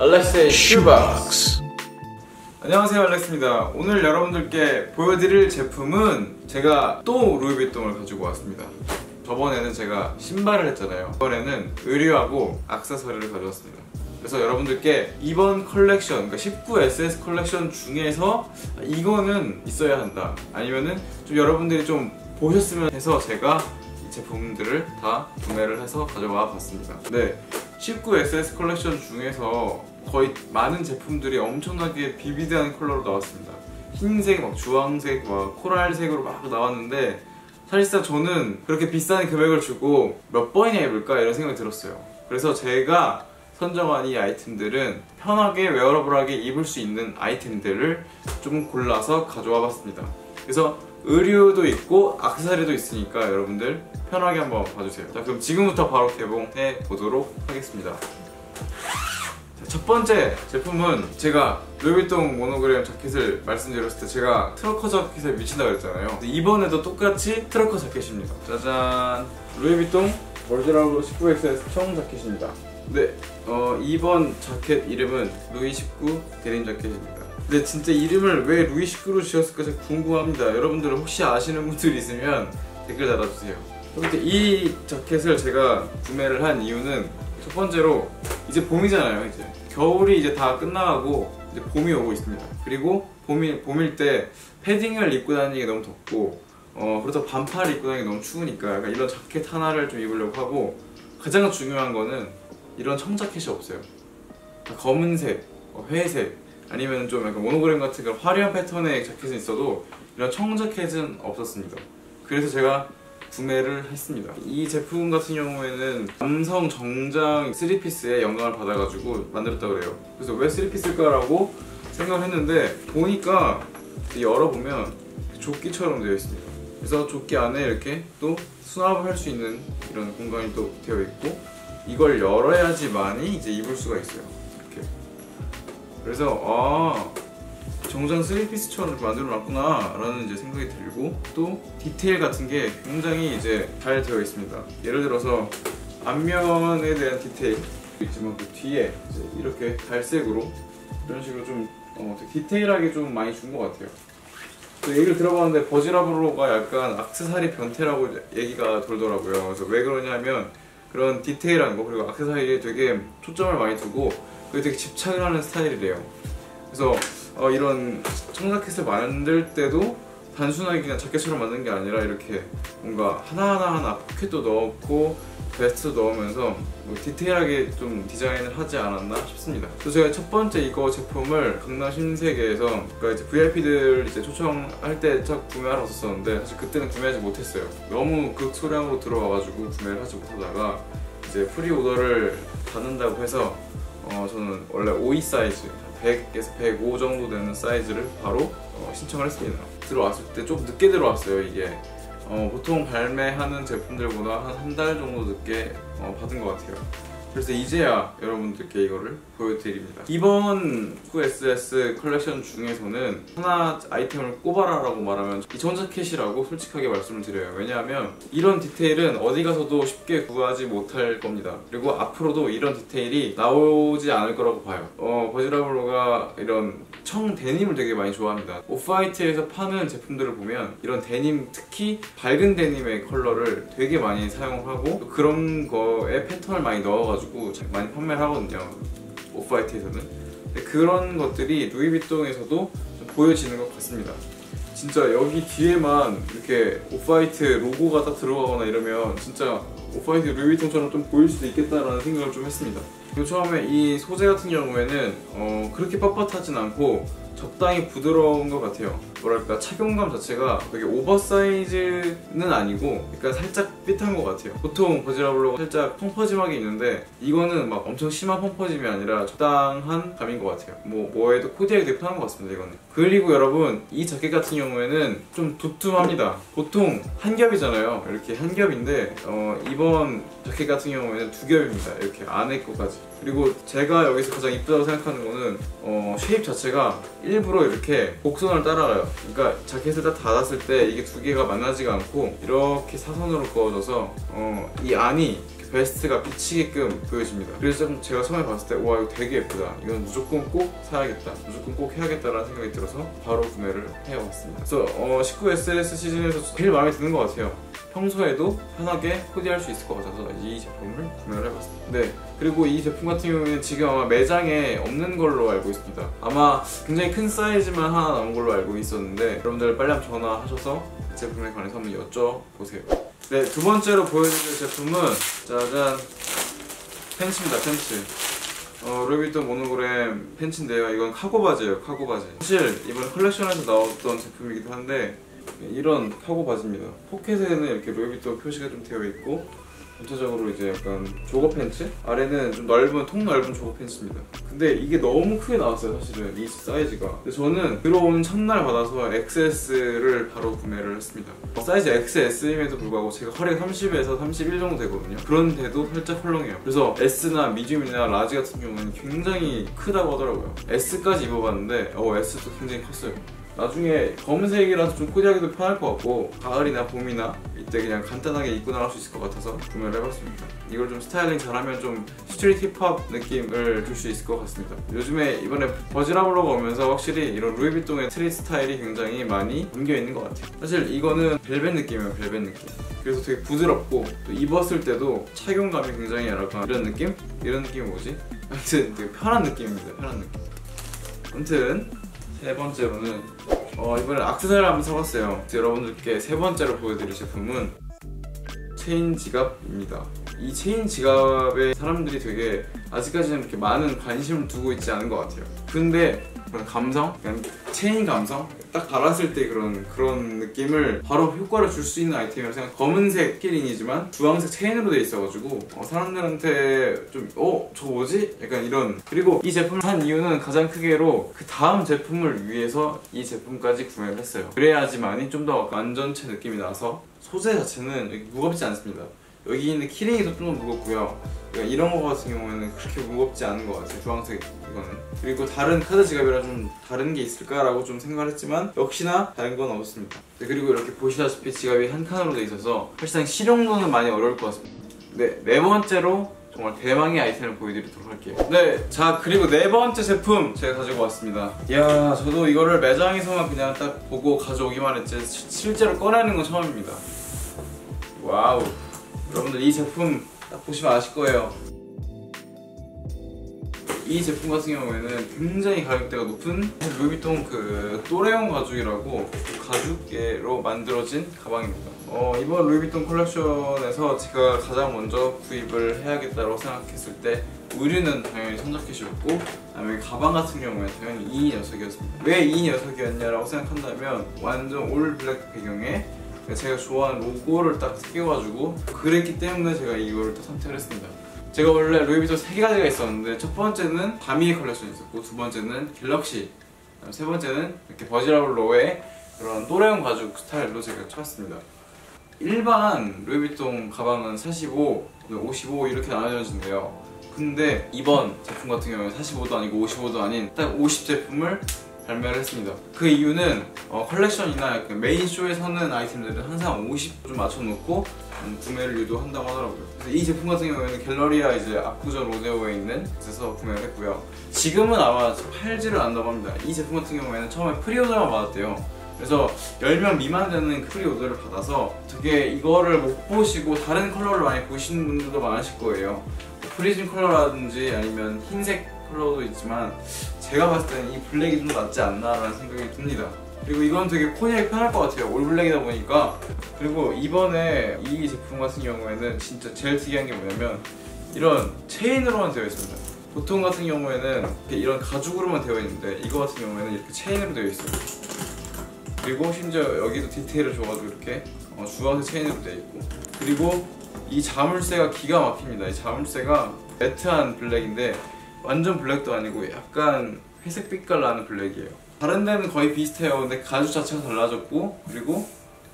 알렉스의 슈박스. 안녕하세요, 알렉스입니다. 오늘 여러분들께 보여드릴 제품은 제가 또 루이비통을 가지고 왔습니다. 저번에는 제가 신발을 했잖아요. 이번에는 의류하고 액세서리를 가져왔습니다. 그래서 여러분들께 이번 컬렉션, 그러니까 19SS 컬렉션 중에서 이거는 있어야 한다, 아니면은 좀 여러분들이 좀 보셨으면 해서 제가 이 제품들을 다 구매를 해서 가져와 봤습니다. 네, 19SS 컬렉션 중에서 거의 많은 제품들이 엄청나게 비비드한 컬러로 나왔습니다. 흰색, 막 주황색, 막 코랄색으로 막 나왔는데 사실상 저는 그렇게 비싼 금액을 주고 몇 번이나 입을까 이런 생각이 들었어요. 그래서 제가 선정한 이 아이템들은 편하게 웨어러블하게 입을 수 있는 아이템들을 좀 골라서 가져와 봤습니다. 그래서 의류도 있고 액세서리도 있으니까 여러분들 편하게 한번 봐주세요. 자, 그럼 지금부터 바로 개봉해 보도록 하겠습니다. 첫 번째 제품은 제가 루이비통 모노그램 자켓을 말씀드렸을 때 제가 트러커 자켓에 미친다고 그랬잖아요. 이번에도 똑같이 트러커 자켓입니다. 짜잔! 루이비통 버즈라블 19XS 청 자켓입니다. 네, 이번 자켓 이름은 루이 19 데님 자켓입니다. 근데 진짜 이름을 왜 루이 19로 지었을까 제가 궁금합니다. 여러분들 혹시 아시는 분들 있으면 댓글 달아주세요. 근데 이 자켓을 제가 구매를 한 이유는 첫 번째로 이제 봄이잖아요. 이제 겨울이 이제 다 끝나가고 이제 봄이 오고 있습니다. 그리고 봄일 때 패딩을 입고 다니기 너무 덥고 그렇다고 반팔을 입고 다니기 너무 추우니까 약간 이런 자켓 하나를 좀 입으려고 하고, 가장 중요한 거는 이런 청자켓이 없어요. 검은색, 회색, 아니면 좀 약간 모노그램 같은 그런 화려한 패턴의 자켓은 있어도 이런 청자켓은 없었습니다. 그래서 제가 구매를 했습니다. 이 제품 같은 경우에는 남성 정장 3피스에 영감을 받아가지고 만들었다고 그래요. 그래서 왜 3피스일까라고 생각을 했는데 보니까 열어보면 조끼처럼 되어 있습니다. 그래서 조끼 안에 이렇게 또 수납을 할 수 있는 이런 공간이 또 되어 있고, 이걸 열어야지만이 이제 입을 수가 있어요. 이렇게. 그래서 정장 3피스처럼 만들어놨구나 라는 이제 생각이 들고, 또 디테일 같은 게 굉장히 이제 잘 되어 있습니다. 예를 들어서 앞면에 대한 디테일 있지만 그 뒤에 이제 이렇게 갈색으로 이런 식으로 좀 디테일하게 좀 많이 준 것 같아요. 또 얘기를 들어봤는데 버즈라블로가 약간 액세서리 변태라고 얘기가 돌더라고요. 그래서 왜 그러냐면 그런 디테일한 거 그리고 액세서리에 되게 초점을 많이 두고 그게 되게 집착을 하는 스타일이래요. 그래서 이런 청자켓을 만들 때도 단순하게 그냥 자켓처럼 만든 게 아니라 이렇게 뭔가 하나하나 포켓도 넣고 베스트도 넣으면서 뭐 디테일하게 좀 디자인을 하지 않았나 싶습니다. 그래서 제가 첫 번째 이거 제품을 강남 신세계에서, 그러니까 이제 VIP들 이제 초청할 때 딱 구매하러 왔었는데 사실 그때는 구매하지 못했어요. 너무 극소량으로 들어와가지고 구매를 하지 못하다가 이제 프리오더를 받는다고 해서 저는 원래 52 사이즈 100에서 105 정도 되는 사이즈를 바로 신청을 했습니다. 들어왔을 때 좀 늦게 들어왔어요. 이게 보통 발매하는 제품들보다 한 달 정도 늦게 받은 것 같아요. 그래서 이제야 여러분들께 이거를 보여드립니다. 이번 19SS 컬렉션 중에서는 하나 아이템을 꼽아라라고 말하면 이 청자켓이라고 솔직하게 말씀을 드려요. 왜냐하면 이런 디테일은 어디 가서도 쉽게 구하지 못할 겁니다. 그리고 앞으로도 이런 디테일이 나오지 않을 거라고 봐요. 버즈라블로가 이런 청 데님을 되게 많이 좋아합니다. 오프화이트에서 파는 제품들을 보면 이런 데님, 특히 밝은 데님의 컬러를 되게 많이 사용하고 또 그런 거에 패턴을 많이 넣어가지고 많이 판매를 하거든요, 오프화이트에서는. 근데 그런 것들이 루이비통에서도 좀 보여지는 것 같습니다. 진짜 여기 뒤에만 이렇게 오프화이트 로고가 딱 들어가거나 이러면 진짜 오프화이트 루이비통처럼 좀 보일 수도 있겠다라는 생각을 좀 했습니다. 그리고 처음에 이 소재 같은 경우에는 그렇게 빳빳하진 않고 적당히 부드러운 것 같아요. 뭐랄까, 착용감 자체가 되게 오버사이즈는 아니고 그러니까 살짝 핏한 것 같아요. 보통 버즈라블로가 살짝 펑퍼짐하게 있는데 이거는 막 엄청 심한 펑퍼짐이 아니라 적당한 감인 것 같아요. 뭐에도 코디하기 되게 편한 것 같습니다, 이거는. 그리고 여러분, 이 자켓 같은 경우에는 좀 두툼합니다. 보통 한 겹이잖아요. 이렇게 한 겹인데 이번 자켓 같은 경우에는 두 겹입니다. 이렇게 안에 거까지. 그리고 제가 여기서 가장 이쁘다고 생각하는 거는 쉐입 자체가 일부러 이렇게 곡선을 따라가요. 그러니까 자켓을 딱 닫았을 때 이게 두 개가 만나지가 않고 이렇게 사선으로 그어져서 이 안이 베스트가 비치게끔 보여집니다. 그래서 제가 처음에 봤을 때 와 이거 되게 예쁘다, 이건 무조건 꼭 사야겠다, 무조건 꼭 해야겠다라는 생각이 들어서 바로 구매를 해왔습니다. 그래서 19SS 시즌에서 제일 마음에 드는 것 같아요. 평소에도 편하게 코디할 수 있을 것 같아서 이 제품을 구매를 해봤습니다. 네, 그리고 이 제품 같은 경우에는 지금 아마 매장에 없는 걸로 알고 있습니다. 아마 굉장히 큰 사이즈만 하나 남은 걸로 알고 있었는데 여러분들 빨리 한번 전화하셔서 이 제품에 관해서 한번 여쭤보세요. 네, 두 번째로 보여드릴 제품은 짜잔, 팬츠입니다. 팬츠. 루이비통 모노그램 팬츠인데요. 이건 카고 바지예요. 카고 바지. 사실 이번 컬렉션에서 나왔던 제품이기도 한데 이런 카고 바지입니다. 포켓에는 이렇게 루이비통 표시가 좀 되어 있고 전체적으로 이제 약간 조거 팬츠? 아래는 좀 넓은, 통 넓은 조거 팬츠입니다. 근데 이게 너무 크게 나왔어요, 사실은 이 사이즈가. 근데 저는 들어온 첫날 받아서 XS를 바로 구매를 했습니다. 사이즈 XS임에도 불구하고 제가 허리가 30에서 31 정도 되거든요. 그런데도 살짝 헐렁해요. 그래서 S나 미디움이나 라지 같은 경우는 굉장히 크다고 하더라고요. S까지 입어봤는데 S도 굉장히 컸어요. 나중에 검은색이라서 좀 코디하기도 편할 것 같고 가을이나 봄이나 이때 그냥 간단하게 입고 나갈 수 있을 것 같아서 구매를 해봤습니다. 이걸 좀 스타일링 잘하면 좀 스트리트 힙합 느낌을 줄 수 있을 것 같습니다. 요즘에 이번에 버즈라블러가 오면서 확실히 이런 루이비통의 스트리트 스타일이 굉장히 많이 담겨있는 것 같아요. 사실 이거는 벨벳 느낌이에요, 벨벳 느낌. 그래서 되게 부드럽고 또 입었을 때도 착용감이 굉장히 약간 이런 느낌? 이런 느낌이 뭐지? 아무튼 되게 편한 느낌입니다, 편한 느낌. 아무튼 세 번째로는 이번에 액세서리를 한번 사봤어요. 여러분들께 세 번째로 보여드릴 제품은 체인 지갑입니다. 이 체인 지갑에 사람들이 되게 아직까지는 그렇게 많은 관심을 두고 있지 않은 것 같아요. 근데 그런 감성? 그냥 체인 감성? 딱 달았을 때 그런 느낌을 바로 효과를 줄 수 있는 아이템이라고 생각. 검은색 키링이지만 주황색 체인으로 돼 있어가지고 사람들한테 좀 저거 뭐지? 약간 이런. 그리고 이 제품을 산 이유는 가장 크게로 그 다음 제품을 위해서 이 제품까지 구매를 했어요. 그래야지만이 좀 더 완전체 느낌이 나서 소재 자체는 무겁지 않습니다. 여기 있는 키링이 좀 더 무겁고요. 이런 거 같은 경우에는 그렇게 무겁지 않은 것 같아요, 주황색 이거는. 그리고 다른 카드 지갑이랑 좀 다른 게 있을까라고 좀 생각을 했지만 역시나 다른 건 없었습니다. 네, 그리고 이렇게 보시다시피 지갑이 한 칸으로 돼 있어서 사실상 실용도는 많이 어려울 것 같습니다. 네, 네 번째로 정말 대망의 아이템을 보여드리도록 할게요. 네, 자 그리고 네 번째 제품 제가 가지고 왔습니다. 이야, 저도 이거를 매장에서만 그냥 딱 보고 가져오기만 했지 실제로 꺼내는 건 처음입니다. 와우, 여러분들 이 제품 딱 보시면 아실 거예요. 이 제품 같은 경우에는 굉장히 가격대가 높은 루이비통 그 또레옹 가죽이라고 가죽계로 만들어진 가방입니다. 이번 루이비통 컬렉션에서 제가 가장 먼저 구입을 해야겠다고 생각했을 때 의류는 당연히 손자켓이었고, 그다음에 가방 같은 경우에는 당연히 이 녀석이었습니다. 왜 이 녀석이었냐라고 생각한다면 완전 올 블랙 배경에 제가 좋아하는 로고를 딱 새겨가지고 그랬기 때문에 제가 이거를 딱 선택을 했습니다. 제가 원래 루이비통 3가지가 있었는데 첫 번째는 다미의 컬렉션이 있었고, 두 번째는 갤럭시, 세 번째는 이렇게 버즈라블러의 그런 또레옹 가죽 스타일로 제가 찾았습니다. 일반 루이비통 가방은 45, 55 이렇게 나눠지는데요. 근데 이번 제품 같은 경우는 45도 아니고 55도 아닌 딱 50 제품을 발매를 했습니다. 그 이유는 컬렉션이나 메인 쇼에 서는 아이템들은 항상 50 좀 맞춰놓고 구매를 유도한다고 하더라고요. 그래서 이 제품 같은 경우에는 갤러리아 이제 압구정 로데오에 있는 곳에서 구매를 했고요. 지금은 아마 팔지를 않는다고 합니다. 이 제품 같은 경우에는 처음에 프리오더만 받았대요. 그래서 10명 미만 되는 프리오더를 받아서 되게 이거를 못 보시고 다른 컬러를 많이 보시는 분들도 많으실 거예요. 프리즘 컬러라든지 아니면 흰색 컬러도 있지만 제가 봤을 때는 이 블랙이 좀 낫지 않나 라는 생각이 듭니다. 그리고 이건 되게 코디하기 편할 것 같아요, 올 블랙이다 보니까. 그리고 이번에 이 제품 같은 경우에는 진짜 제일 특이한 게 뭐냐면 이런 체인으로만 되어 있습니다. 보통 같은 경우에는 이런 가죽으로만 되어 있는데 이거 같은 경우에는 이렇게 체인으로 되어 있어요. 그리고 심지어 여기도 디테일을 줘가지고 이렇게 주황색 체인으로 되어 있고, 그리고 이 자물쇠가 기가 막힙니다. 이 자물쇠가 매트한 블랙인데 완전 블랙도 아니고 약간 회색 빛깔 나는 블랙이에요. 다른 데는 거의 비슷해요. 근데 가죽 자체가 달라졌고, 그리고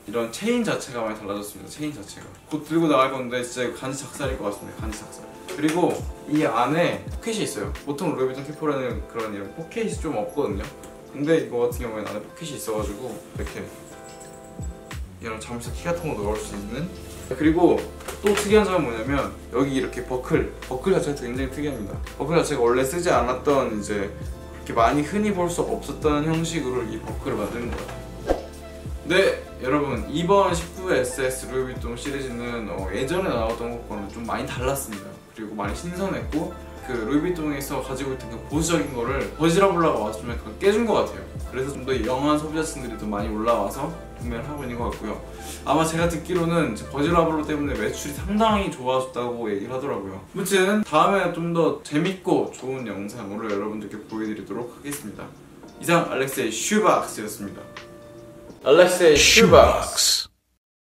이런 체인 자체가 많이 달라졌습니다. 체인 자체가 곧 들고 나갈 건데 진짜 간지 작살일 것 같습니다. 간지 작살. 그리고 이 안에 포켓이 있어요. 보통 루이비통 캐포라는 그런 이런 포켓이 좀 없거든요. 근데 이거 같은 경우에는 안에 포켓이 있어가지고 이렇게 이런 자물쇠 키 같은 거 넣을 수 있는. 그리고 또 특이한 점은 뭐냐면 여기 이렇게 버클 자체가 굉장히 특이합니다. 버클 자체가 원래 쓰지 않았던 이제 그렇게 많이 흔히 볼 수 없었던 형식으로 이 버클을 만드는 거예요. 네, 여러분 이번 19SS 루이비통 시리즈는 예전에 나왔던 것과는 좀 많이 달랐습니다. 그리고 많이 신선했고 그 루이비통에서 가지고 있던 그 보수적인 거를 버즈라블라가 와서 좀 약간 깨준 것 같아요. 그래서 좀 더 영한 소비자층들이 더 많이 올라와서 구매를 하고 있는 것 같고요. 아마 제가 듣기로는 버즈라블라 때문에 매출이 상당히 좋아졌다고 얘기를 하더라고요. 아무튼 다음에는 좀 더 재밌고 좋은 영상으로 여러분들께 보여드리도록 하겠습니다. 이상 알렉스의 슈박스였습니다. 알렉스의 슈박스.